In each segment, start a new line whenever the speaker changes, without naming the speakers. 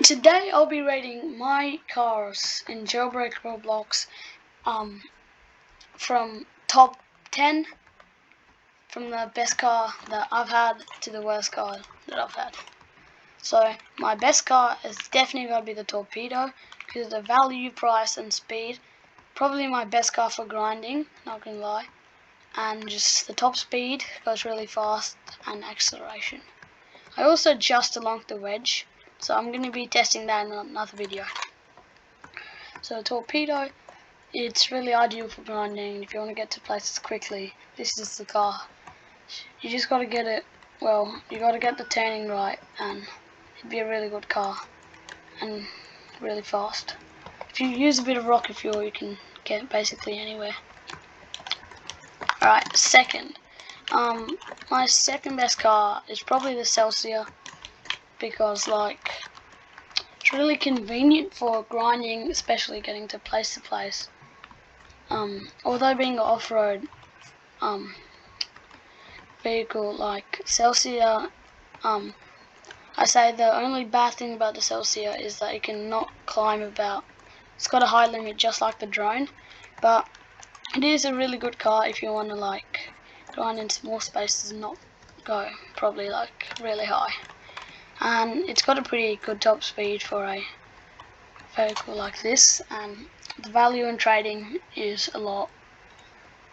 Today I'll be rating my cars in Jailbreak Roblox from top 10, from the best car that I've had to the worst car that I've had. So my best car is definitely going to be the Torpedo because of the value, price and speed. Probably my best car for grinding, not gonna lie. And just the top speed, goes really fast, and acceleration. I also just unlocked the Wedge, so I'm going to be testing that in another video. So Torpedo, it's really ideal for grinding. If you want to get to places quickly, this is the car. You just got to get it, well, you got to get the turning right, and it'd be a really good car, and really fast. If you use a bit of rocket fuel, you can get basically anywhere. Alright, second. My second best car is probably the Celsius, because it's really convenient for grinding, especially getting to place. Although being an off-road vehicle like Celsius, I say the only bad thing about the Celsius is that it cannot climb about. It's got a high limit just like the drone, but it is a really good car if you want to grind in small spaces and not go probably really high. And it's got a pretty good top speed for a vehicle like this, and the value in trading is a lot.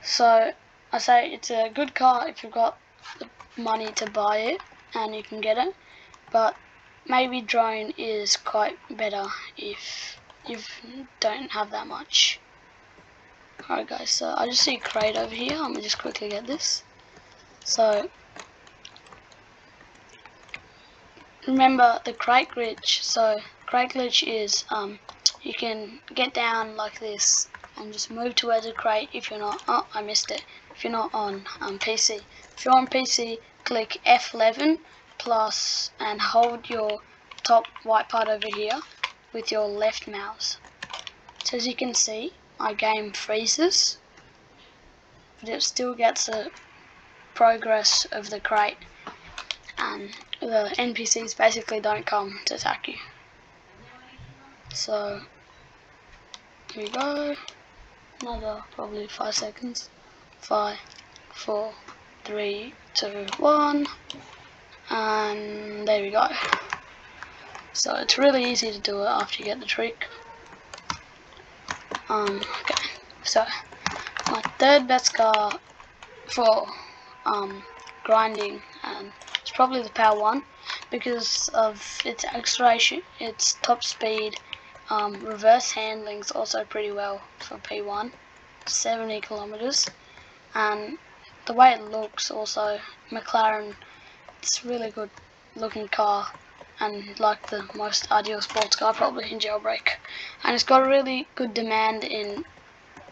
So I say it's a good car if you've got the money to buy it and you can get it, but maybe drone is quite better if you don't have that much. Alright guys, so I just see a crate over here. I'm gonna just quickly get this. So remember the crate glitch. So crate glitch is you can get down like this and just move towards the crate if you're not, oh I missed it, if you're not on PC. If you're on PC, click F11 plus and hold your top white part over here with your left mouse. So as you can see, my game freezes, but it still gets the progress of the crate, and the NPCs basically don't come to attack you. So here we go, another probably 5 seconds. 5, 4, 3, 2, 1, and there we go. So it's really easy to do it after you get the trick. Okay, so my third best car for grinding, and it's probably the Power 1 because of its acceleration, its top speed, reverse handling is also pretty well for P1, 70 kilometers, and the way it looks also, McLaren, it's a really good looking car and like the most ideal sports car probably in Jailbreak, and it's got a really good demand in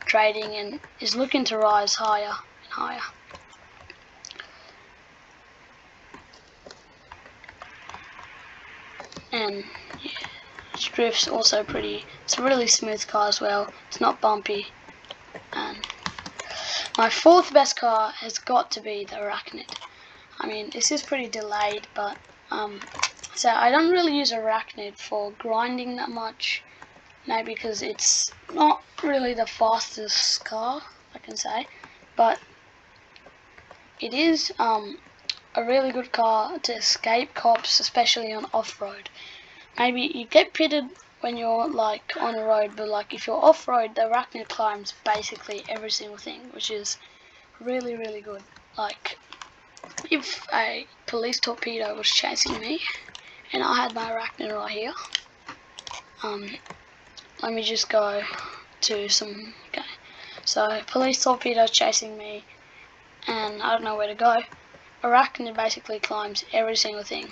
trading and is looking to rise higher and higher. And yeah, its drift's also pretty, it's a really smooth car as well, it's not bumpy. And my fourth best car has got to be the Arachnid. I mean, this is pretty delayed, but so I don't really use Arachnid for grinding that much, maybe because it's not really the fastest car, I can say, but it is a really good car to escape cops, especially on off-road. Maybe you get pitted when you're on a road, but if you're off-road, the Arachnid climbs basically every single thing, which is really, really good. If a police torpedo was chasing me and I had my Arachnid right here, let me just go to some, okay, so police torpedo chasing me and I don't know where to go. Arachnid basically climbs every single thing.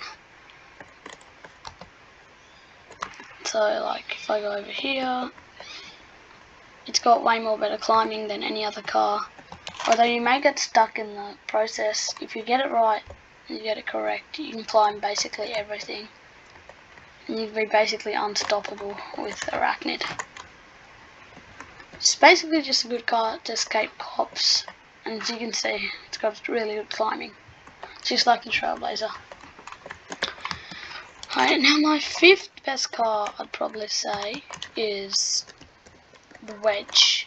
So if I go over here, it's got way more better climbing than any other car. Although you may get stuck in the process, if you get it right and you get it correct, you can climb basically everything. And you can be basically unstoppable with Arachnid. It's basically just a good car to escape cops, and as you can see, it's got really good climbing, just like the Trailblazer. Alright, now my 5th best car I'd probably say is the Wedge.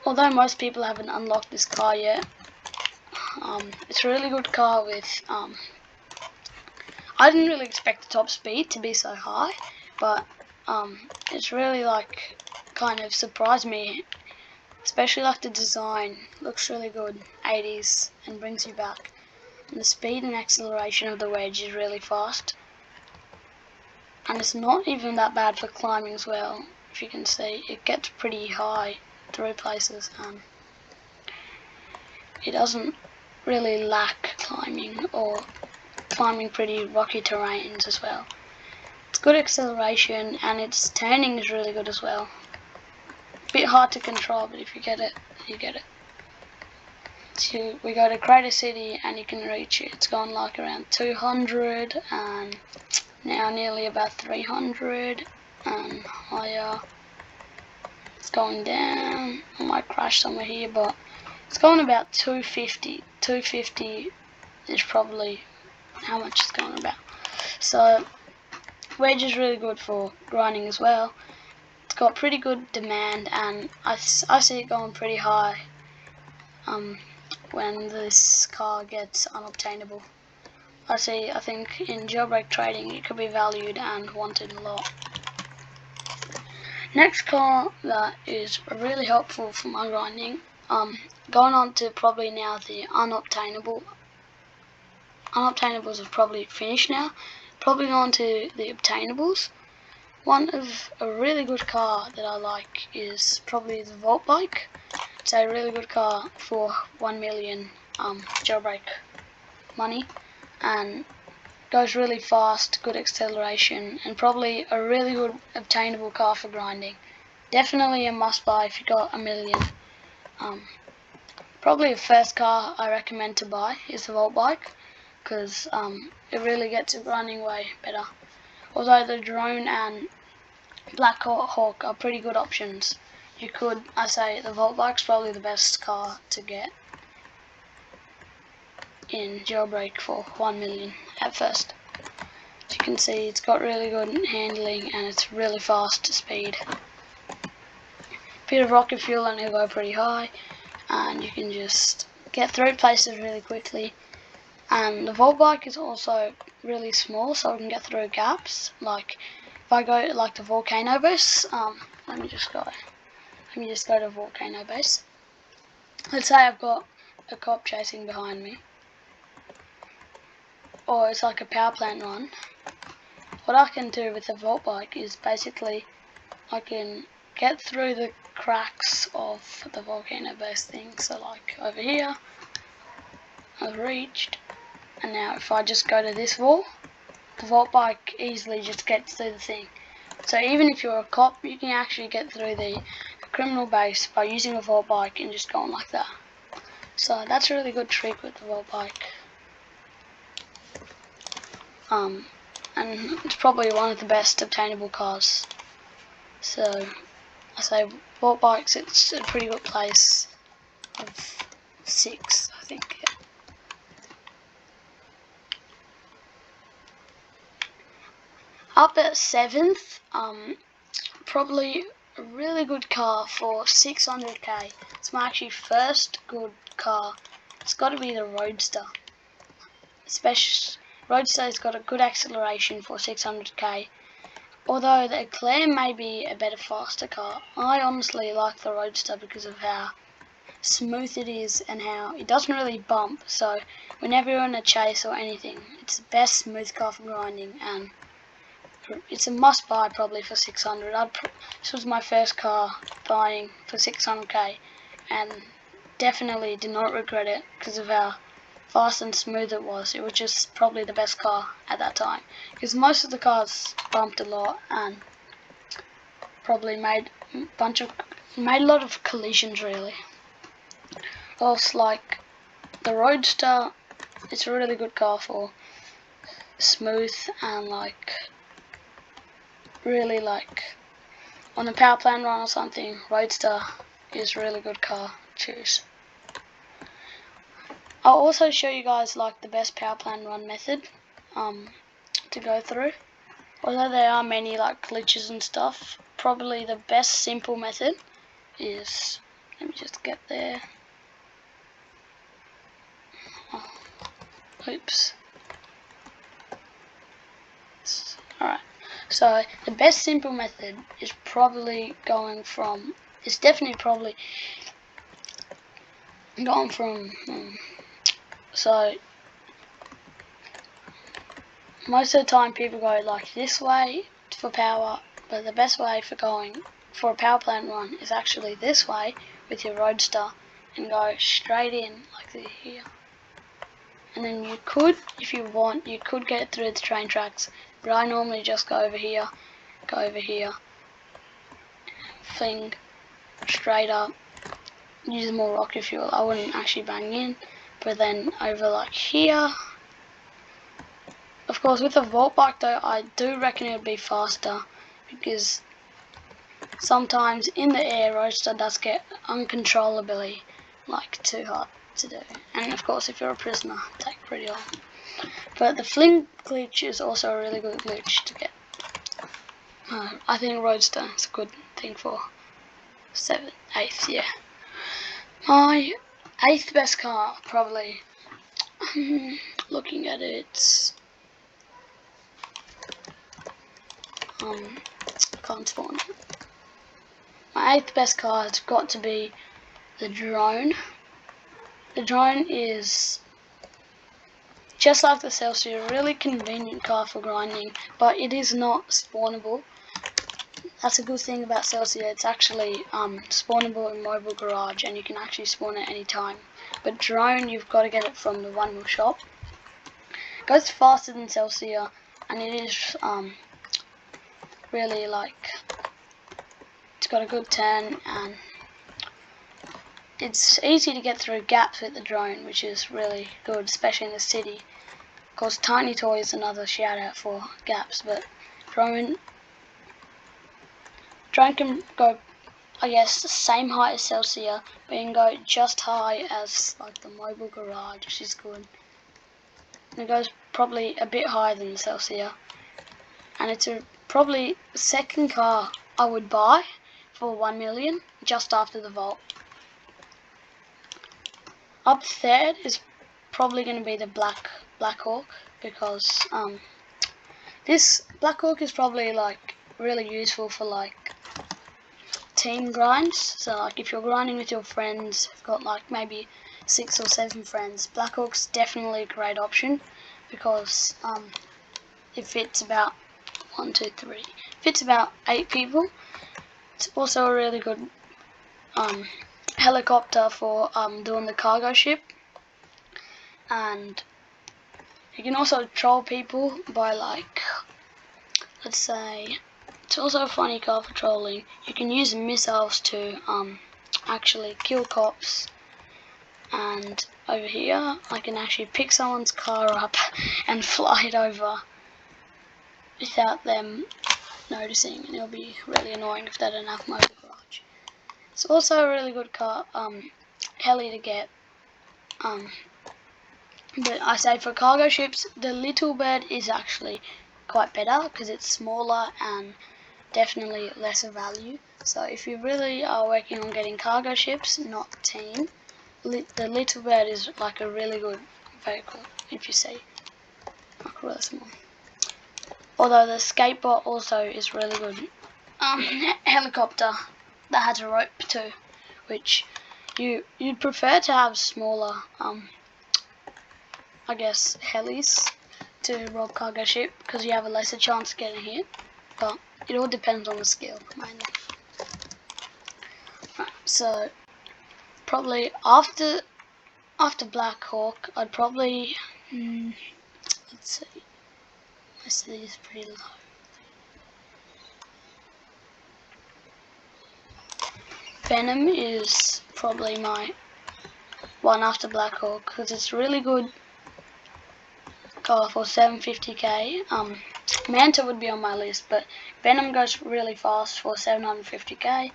Although most people haven't unlocked this car yet, it's a really good car with, I didn't really expect the top speed to be so high, but it's really like kind of surprised me, especially like the design looks really good, 80s, and brings you back. And the speed and acceleration of the Wedge is really fast, and it's not even that bad for climbing as well. If you can see, it gets pretty high through places, and it doesn't really lack climbing, or climbing pretty rocky terrains as well. It's good acceleration, and its turning is really good as well. A bit hard to control, but if you get it, you get it. So we go to Crater City and you can reach it. It's gone like around 200 and now nearly about 300 and higher. It's going down. I might crash somewhere here, but it's going about 250. 250 is probably how much it's going about. So Wedge is really good for grinding as well. It's got pretty good demand, and I see it going pretty high when this car gets unobtainable. I think in jailbreak trading it could be valued and wanted a lot. Next car that is really helpful for my grinding, going on to probably now the unobtainable. Unobtainables have probably finished now. Probably on to the obtainables. One of a really good car that I like is probably the Vault Bike. It's a really good car for 1 million jailbreak money, and goes really fast, good acceleration, and probably a really good obtainable car for grinding. Definitely a must buy if you got 1 million. Probably the first car I recommend to buy is the Vault Bike, because it really gets it grinding way better. Although the Drone and Black Hawk are pretty good options, I say the Vault Bike's probably the best car to get in jailbreak for 1 million at first. As you can see, it's got really good handling and it's really fast speed. Bit of rocket fuel and it'll go pretty high, and you can just get through places really quickly. And the Vault Bike is also really small, so I can get through gaps. Like if I go like the volcano base, let me just go to volcano base. Let's say I've got a cop chasing behind me, or it's like a power plant run. What I can do with the Vault Bike is basically I can get through the cracks of the volcano base thing. So like over here, I've reached, and now if I just go to this wall, the Vault Bike easily just gets through the thing. So even if you're a cop, you can actually get through the criminal base by using a Vault Bike and just going like that. So that's a really good trick with the Vault Bike. And it's probably one of the best obtainable cars. So I say Vault Bikes, it's a pretty good place of 6, I think. Yeah. Up at 7th, probably a really good car for 600k. It's my actually first good car. It's got to be the Roadster. Roadster's got a good acceleration for 600k. Although the Eclair may be a better, faster car, I honestly like the Roadster because of how smooth it is and how it doesn't really bump. So whenever you're in a chase or anything, it's the best smooth car for grinding, and it's a must buy probably for 600. This was my first car buying for 600k, and definitely did not regret it because of how fast and smooth it was. It was just probably the best car at that time, because most of the cars bumped a lot and probably made a lot of collisions really. Also, like the Roadster, it's a really good car for smooth and like really like on a power plant run or something. Roadster is a really good car to choose. I'll also show you guys like the best power plant run method. to go through. Although there are many like glitches and stuff, probably the best simple method is, let me just get there. Oh, oops. Alright, so the best simple method is probably definitely probably going from, so most of the time people go like this way for power, but the best way for going for a power plant run is actually this way with your Roadster and go straight in like here. And then you could, if you want, you could get through the train tracks, but I normally just go over here, fling straight up, use more rocket fuel. I wouldn't actually bang in, but then over like here. Of course, with a vault bike though, I do reckon it would be faster, because sometimes in the air, Roadster does get uncontrollably like too hard to do. And of course, if you're a prisoner, it takes pretty long. But the fling glitch is also a really good glitch to get. I think Roadster is a good thing for 7th, 8th, yeah. My 8th best car, probably, looking at it, can't spawn it. My 8th best car has got to be the drone. The drone is just like the Celsius, a really convenient car for grinding, but it is not spawnable. That's a good thing about Celsius, it's actually spawnable in mobile garage and you can actually spawn at any time. But drone, you've got to get it from the One Wheel shop. It goes faster than Celsius and it is really like, it's got a good turn and it's easy to get through gaps with the drone, which is really good, especially in the city. Of course, Tiny Toy is another shout out for gaps, but drone can go, I guess, the same height as Celsius, but you can go just high as like the mobile garage, which is good. And it goes probably a bit higher than the Celsius, and it's probably the second car I would buy for 1 million, just after the Vault. Up third is probably going to be the Black Hawk, because this Black Hawk is probably like really useful for like team grinds. So like if you're grinding with your friends, you've got like maybe 6 or 7 friends, Black Hawk's definitely a great option, because it fits about 1, 2, 3, fits about 8 people. It's also a really good helicopter for doing the cargo ship, and you can also troll people by like, let's say, it's also a funny car for trolling. You can use missiles to actually kill cops, and over here I can actually pick someone's car up and fly it over without them noticing, and it'll be really annoying if they don't have mobile garage. It's also a really good car, heli to get, but I say for cargo ships, the Little Bird is actually quite better because it's smaller and definitely lesser value. So if you really are working on getting cargo ships, not team, the Little Bird is like a really good vehicle, if you see. I'll really small. Although the skateboard also is really good helicopter that has a rope too, which you'd prefer to have smaller I guess helis to rob cargo ship, because you have a lesser chance of getting hit, but it all depends on the skill mainly. Right, so probably after Black Hawk, I'd probably let's see, my city is pretty low. Venom is probably my one after Black Hawk, because it's really good car for 750k. Manta would be on my list, but Venom goes really fast for 750k,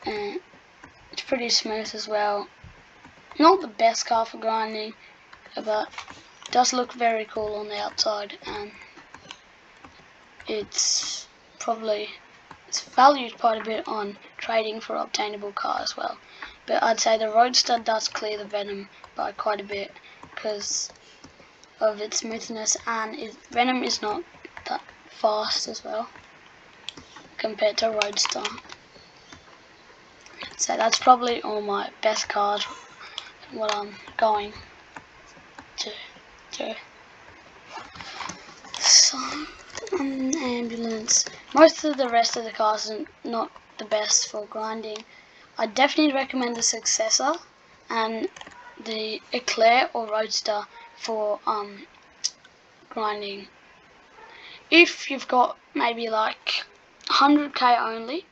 and it's pretty smooth as well. Not the best car for grinding, but does look very cool on the outside, and it's valued quite a bit on trading for obtainable car as well. But I'd say the Roadster does clear the Venom by quite a bit because of its smoothness, and Venom is not that fast as well compared to Roadster. So that's probably all my best cars, what I'm going to do. So, ambulance. Most of the rest of the cars are not the best for grinding. I definitely recommend the Successor and the Eclair or Roadster for grinding. If you've got maybe like 100k only,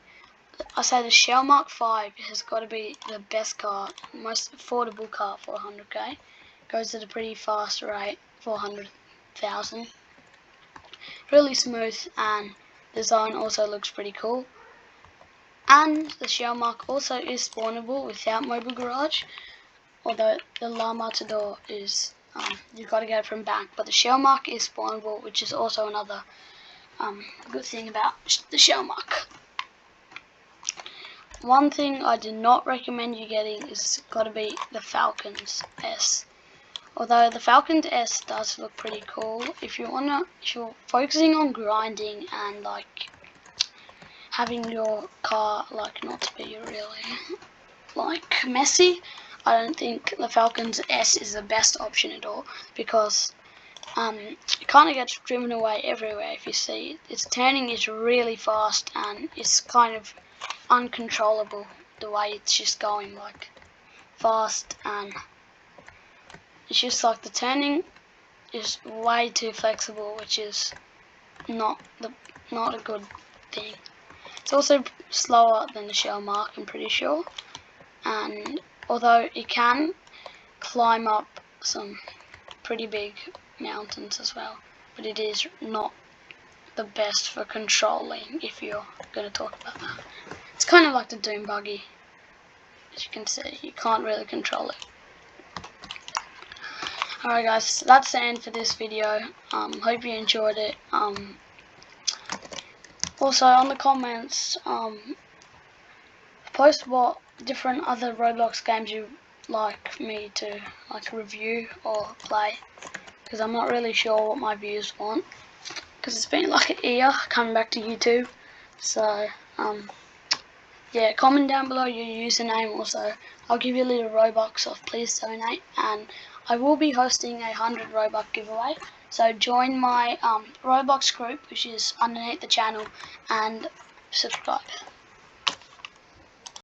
I say the Shell Mark 5 has got to be the best car, most affordable car for 100k. Goes at a pretty fast rate, 400,000. Really smooth, and design also looks pretty cool. And the Shell Mark also is spawnable without Mobile Garage, although the La Matador is, you've got to get it from back, but the Shell Mark is spawnable, which is also another good thing about the Shell Mark. One thing I do not recommend you getting is got to be the Falcons S. Although the Falcons S does look pretty cool, if you're focusing on grinding and like having your car like not to be really like messy, I don't think the Falcons S is the best option at all, because it kind of gets driven away everywhere. If you see, its turning is really fast and it's kind of uncontrollable the way it's just going like fast, and it's just like the turning is way too flexible, which is not a good thing. It's also slower than the Shell Mark, I'm pretty sure, and although it can climb up some pretty big mountains as well, but it is not the best for controlling if you're going to talk about that. It's kind of like the Doom Buggy, as you can see, you can't really control it. Alright guys, that's the end for this video. Hope you enjoyed it. Also on the comments, post what different other Roblox games you like me to like review or play, because I'm not really sure what my viewers want, because it's been like a year coming back to YouTube. So yeah, comment down below your username. Also, I'll give you a little Robux off, please donate, and I will be hosting a 100 Robux giveaway. So join my Roblox group, which is underneath the channel, and subscribe.